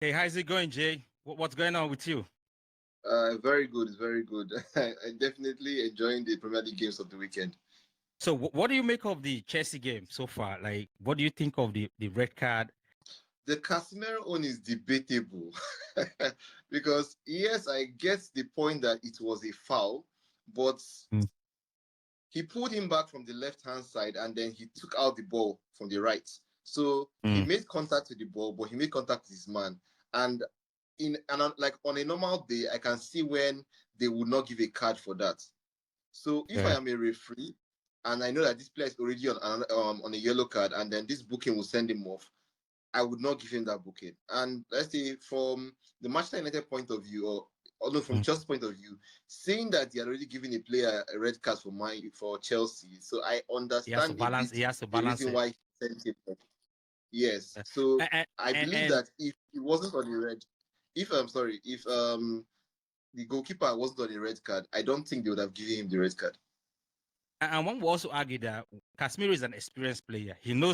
Hey, how's it going, Jay? What's going on with you? Very good. It's very good. I definitely enjoying the Premier League games of the weekend. So, what do you make of the Chelsea game so far? Like, what do you think of the red card? The Casemiro one is debatable because yes, I get the point that it was a foul, but Mm. he pulled him back from the left hand side and then he took out the ball from the right. So he Mm. made contact with the ball, but he made contact with his man. And like on a normal day, I can see when they would not give a card for that. So if I Yeah, am a referee and I know that this player is already on a yellow card and then this booking will send him off, I would not give him that booking. And let's say from the Manchester United point of view, or although from mm. Chelsea's point of view, seeing that they are already giving a player a red card for Chelsea, so I He has to understand a balance. bit He has to the balance reason it. why he sent him off. Yes. So I believe And that if he wasn't on the red, if I'm sorry, if the goalkeeper wasn't on a red card, I don't think they would have given him the red card. and one will also argue that Casemiro is an experienced player. He Very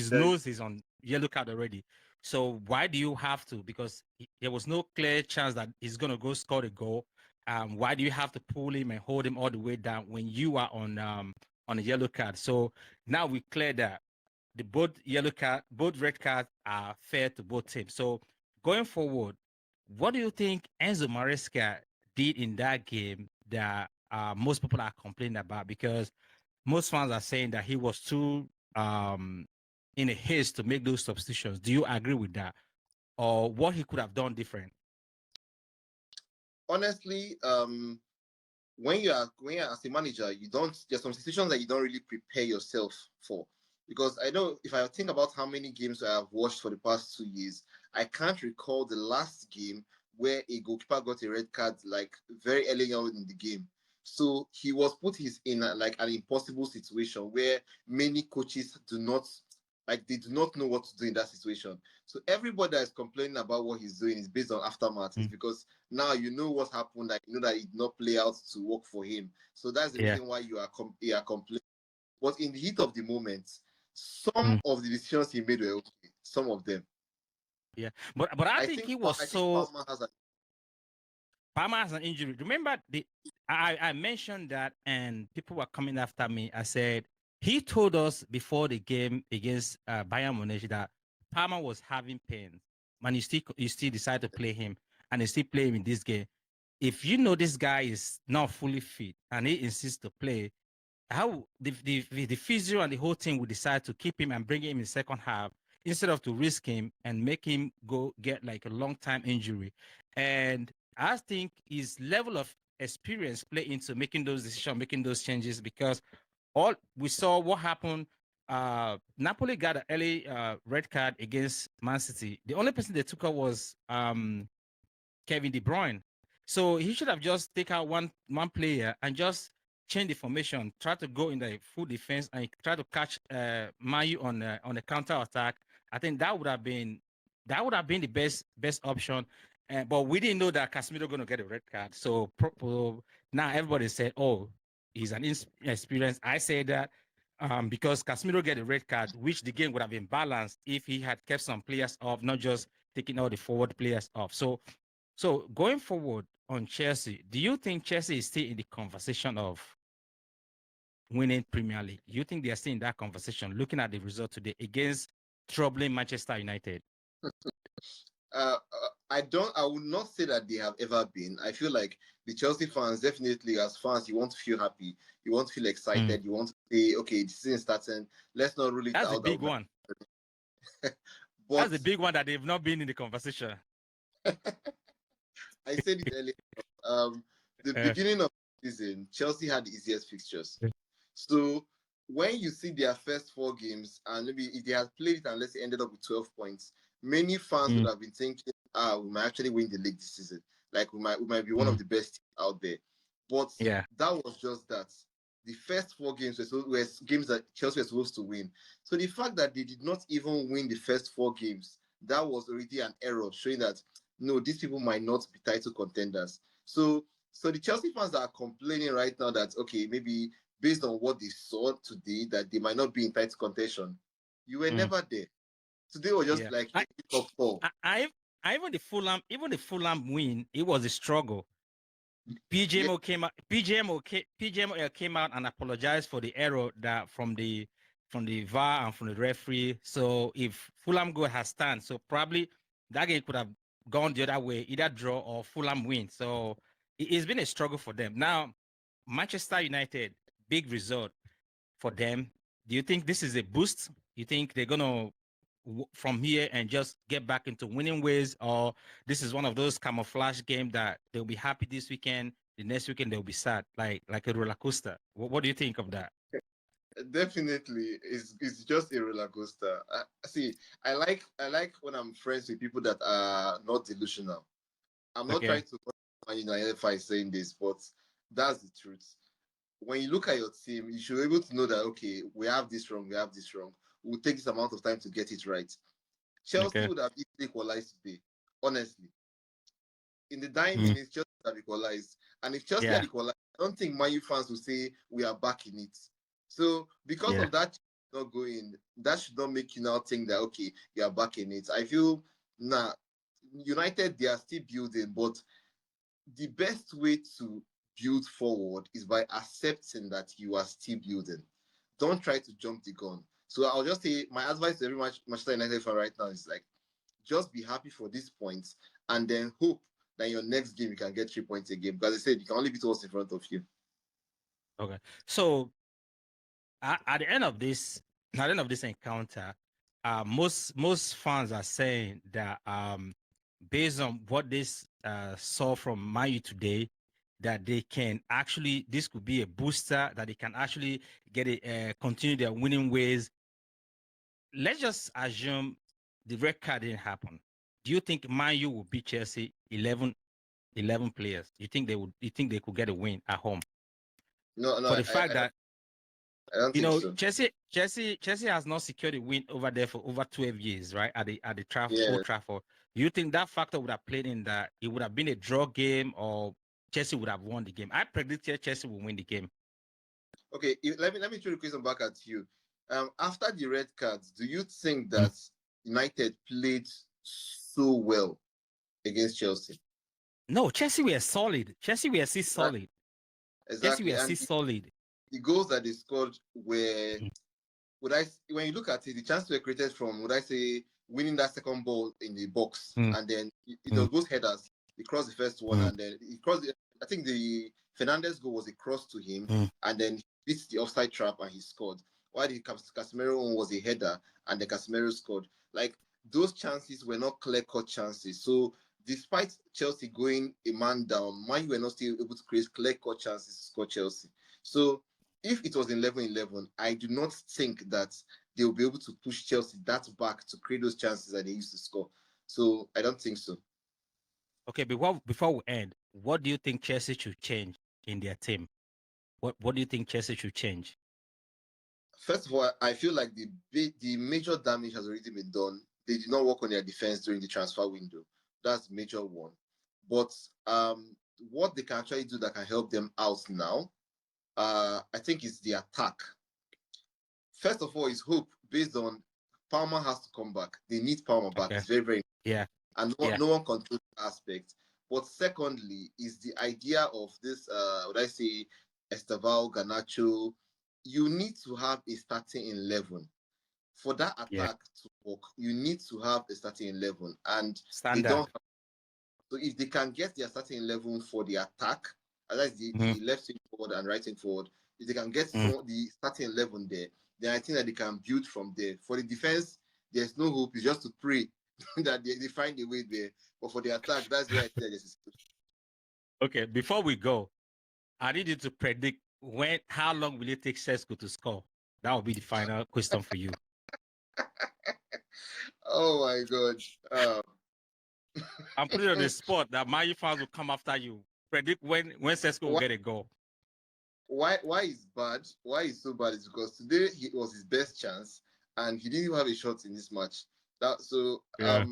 knows he's on yellow card already. So why do you have to? Because there was no clear chance that he's gonna go score the goal. Why do you have to pull him and hold him all the way down when you are on a yellow card? So now we clear that the both red cards are fair to both teams. So going forward, what do you think Enzo Maresca did in that game that most people are complaining about? Because most fans are saying that he was too in a haste to make those substitutions. Do you agree with that, or what he could have done different? honestly, when you're as a manager, you don't there's some situations that you don't really prepare yourself for. Because I know if I think about how many games I have watched for the past 2 years, I can't recall the last game where a goalkeeper got a red card like very early on in the game. So he was put his in like an impossible situation where many coaches do not like they do not know what to do in that situation. So everybody that is complaining about what he's doing is based on aftermath. It's Mm. because now you know what happened. That you know that it did not play out to work for him. So that's the Yeah. reason why you are complaining. But in the heat of the moment, some Mm. of the decisions he made were okay. Some of them, Yeah, but I think he was I think so Palmer has a Palmer has an injury. Remember, I mentioned that, and people were coming after me. I said he told us before the game against Bayern Munich that Palmer was having pain, and you still decide to play him, and you still play him in this game. If you know this guy is not fully fit and he insists to play, how the physio and the whole team would decide to keep him and bring him in second half instead of to risk him and make him go get like a long time injury. And I think his level of experience play into making those decisions, making those changes, because all we saw what happened. Napoli got an early red card against Man City. The only person they took out was Kevin De Bruyne. So he should have just take out one player and just change the formation, try to go in the full defense and try to catch Mayu on a counter attack. I think that would have been the best option. But we didn't know that Casemiro going to get a red card. So now everybody said, "Oh, he's an inexperienced." I say that because Casemiro get a red card, which the game would have been balanced if he had kept some players off, not just taking all the forward players off. So going forward on Chelsea, do you think Chelsea is still in the conversation of winning Premier League? Do you think they are still in that conversation, looking at the result today against troubling Manchester United? I would not say that they have ever been. I feel like the Chelsea fans, definitely as fans, you want to feel happy, you want to feel Mm. excited, you want to say, okay, the season starting. Let's not rule it That's the out that big we one. might. That's But the big one that they've not been in the conversation. I said it earlier. Um, the Uh, beginning of the season, Chelsea had the easiest fixtures. So when you see their first 4 games, and maybe if they had played it and let's say ended up with 12 points, many fans would mm, have been thinking, we might actually win the league this season. Like we might be one of mm, the best teams out there. But yeah. that was just that. The first 4 games were games that Chelsea were supposed to win. So the fact that they did not even win the first 4 games, that was already an error, showing that no, these people might not be title contenders. So the Chelsea fans that are complaining right now that okay, maybe based on what they saw today, that they might not be in title contention. You were Mm, never there. Today was just yeah. like I, a wake up call. I even the Fulham win, it was a struggle. PGMO came out and apologized for the error that from the VAR and from the referee. So if Fulham goal has stand, so probably that game could have gone the other way, either draw or Fulham win. So it's been a struggle for them. Now, Manchester United, big result for them. Do you think this is a boost? You think they're gonna from here and just get back into winning ways, or this is one of those camouflage games that they'll be happy this weekend, the next weekend they'll be sad, like a roller coaster? What do you think of that? Definitely, it's just a roller coaster. See, I like when I'm friends with people that are not delusional. I'm not Okay. trying to identify saying this, but that's the truth. When you look at your team, you should be able to know that okay, we have this wrong, we have this wrong. We'll take this amount of time to get it right. Chelsea Okay. would have easily equalized today, honestly. In the dying Mm. minutes, Chelsea have equalized. And if Chelsea had Yeah. equalized, I don't think Man U fans will say we are back in it. So because Yeah. of that not going, that should not make you now think that okay, you are back in it. I feel United they are still building, but the best way to build forward is by accepting that you are still building. Don't try to jump the gun. So I'll just say my advice to every Manchester United fan right now is like just be happy for these points and then hope that your next game you can get 3 points a game. Because I said you can only beat what's in front of you. Okay. So at the end of this encounter, most fans are saying that based on what this saw from Man Utd today, that they can actually this could be a booster that they can actually get it continue their winning ways. Let's just assume the red card didn't happen. Do you think Man U will beat Chelsea 11 players? You think they would? You think they could get a win at home? No, no, For the fact I that I don't think so. Chelsea has not secured a win over there for over 12 years, right? At the Yeah. Old Trafford. Do you think that factor would have played in that it would have been a draw game or Chelsea would have won the game? I predicted Chelsea will win the game. Okay, let me throw the question back at you. After the red cards, do you think Mm. that United played so well against Chelsea? No, Chelsea were solid. Chelsea were still Exactly. solid. Chelsea Exactly. were And still solid. the goals that they scored were Mm. when you look at it, the chances were created from would I say winning that second ball in the box, Mm. and then it was Mm. both headers. He crossed the first one, Mm. and then he crossed. I think the Fernandez goal was a cross to him, Mm. and then he beat the offside trap and he scored. While the Casemiro one was a header, and the Casemiro scored. Like those chances were not clear-cut chances. So despite Chelsea going a man down, Man U were not still able to create clear-cut chances to score Chelsea. So if it was 11-11, I do not think that they will be able to push Chelsea that back to create those chances that they used to score. So I don't think so. Okay, before we end, what do you think Chelsea should change in their team? What do you think Chelsea should change? First of all, I feel like the major damage has already been done. They did not work on their defense during the transfer window. That's major one. But what they can actually do that can help them out now, I think, is the attack. First of all, is hope based on Palmer has to come back. They need Palmer back. Okay. It's very, very Yeah. and Yeah. no one controls the aspect. But secondly, is the idea of this, would I say, Esteval, Ganacho, you need to have a starting 11. For that Yeah. attack to work, you need to have a starting 11. And they Standard. don't. So if they can get their starting 11 for the attack, that's Mm-hmm. the left wing forward and right wing forward, if they can get Mm. the starting 11 there, then I think that they can build from there. For the defense, there's no hope. It's just to pray that they find a way there. But for the attack, that's where I think there's Okay, before we go, I need you to predict how long will it take Sesko to score? That will be the final question for you. Oh my God. I'm putting it on the spot that my fans will come after you. Predict when Sesko will why, get a goal. why is bad? Why is so bad is because today it was his best chance and he didn't even have a shot in this match. Yeah.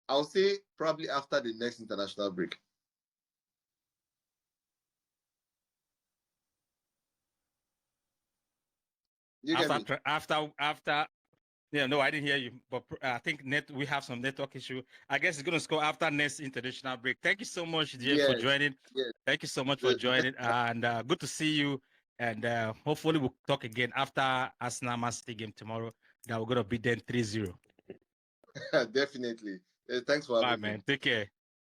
I'll say probably after the next international break. You get me? After Yeah, no, I didn't hear you, but I think we have some network issue. I guess it's gonna score after next international break. Thank you so much, Jay, for Yes, joining. yes. Thank you so much for joining, and good to see you. And hopefully we'll talk again after Arsenal Man City game tomorrow. That we're gonna beat them 3-0. Definitely. Thanks for Bye, having me. man. Take care.